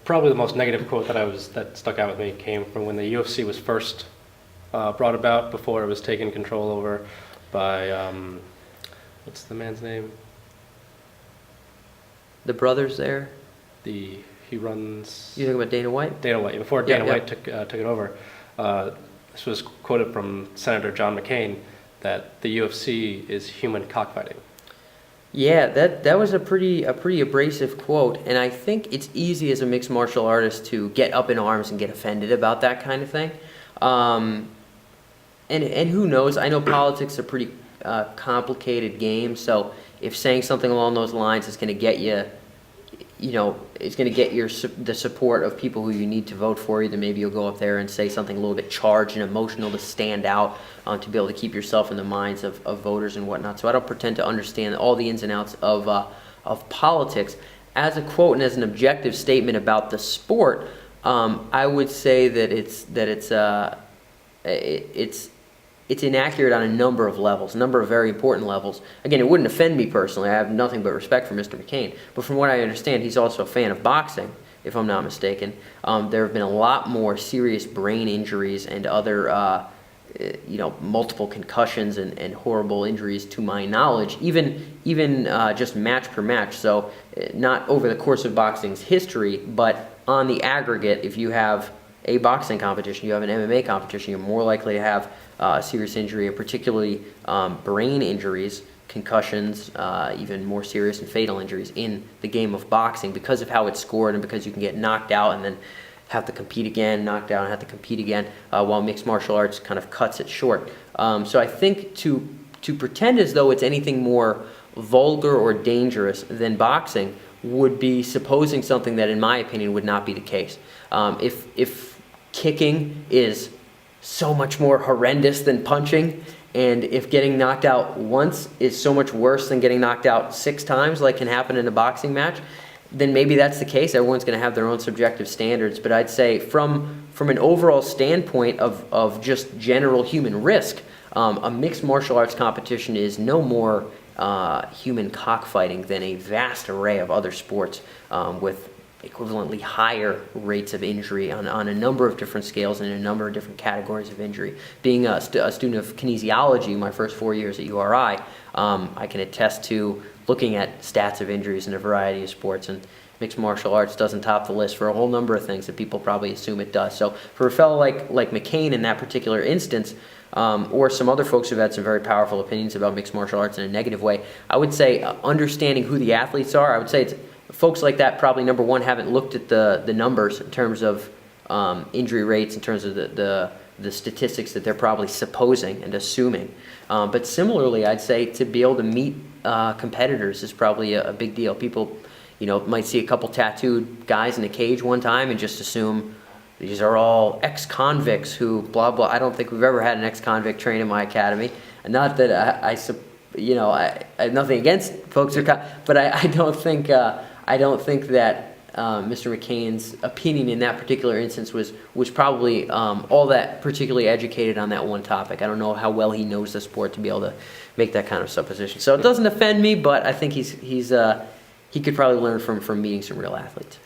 Probably the most negative quote that stuck out with me came from when the UFC was first brought about, before it was taken control over by what's the man's name? The brothers there. He runs. You talking about Dana White? Dana White. Before Dana Yeah, White took it over, this was quoted from Senator John McCain that the UFC is human cockfighting. Yeah, that was a pretty abrasive quote, and I think it's easy as a mixed martial artist to get up in arms and get offended about that kind of thing. And who knows? I know politics is a pretty complicated game, so if saying something along those lines is going to get you, it's going to get the support of people who you need to vote for you, then maybe you'll go up there and say something a little bit charged and emotional to stand out, to be able to keep yourself in the minds of voters and whatnot. So I don't pretend to understand all the ins and outs of politics. As a quote and as an objective statement about the sport, I would say that it's inaccurate on a number of levels, a number of very important levels. Again, it wouldn't offend me personally. I have nothing but respect for Mr. McCain. But from what I understand, he's also a fan of boxing, if I'm not mistaken. There have been a lot more serious brain injuries and other, multiple concussions and horrible injuries to my knowledge, even just match per match. So not over the course of boxing's history, but on the aggregate, if you have a boxing competition, you have an MMA competition, you're more likely to have serious injury, and particularly brain injuries, concussions, even more serious and fatal injuries in the game of boxing because of how it's scored and because you can get knocked out and then have to compete again, knocked out and have to compete again, while mixed martial arts kind of cuts it short. So I think to pretend as though it's anything more vulgar or dangerous than boxing would be supposing something that, in my opinion, would not be the case. If kicking is so much more horrendous than punching, and if getting knocked out once is so much worse than getting knocked out 6 times like can happen in a boxing match, then maybe that's the case. Everyone's going to have their own subjective standards. But I'd say from an overall standpoint of just general human risk, a mixed martial arts competition is no more human cockfighting than a vast array of other sports with equivalently higher rates of injury on a number of different scales and in a number of different categories of injury. Being a student of kinesiology, my first 4 years at URI, I can attest to looking at stats of injuries in a variety of sports, and mixed martial arts doesn't top the list for a whole number of things that people probably assume it does. So for a fellow like McCain in that particular instance, or some other folks who've had some very powerful opinions about mixed martial arts in a negative way, I would say understanding who the athletes are, I would say it's folks like that probably, number one, haven't looked at the numbers in terms of injury rates, in terms of the statistics that they're probably supposing and assuming. But similarly, I'd say to be able to meet competitors is probably a big deal. People, might see a couple tattooed guys in a cage one time and just assume these are all ex-convicts who blah, blah. I don't think we've ever had an ex-convict train in my academy. And not that I have nothing against folks but I don't think that Mr. McCain's opinion in that particular instance was probably all that particularly educated on that one topic. I don't know how well he knows the sport to be able to make that kind of supposition. So it doesn't offend me, but I think he could probably learn from meeting some real athletes.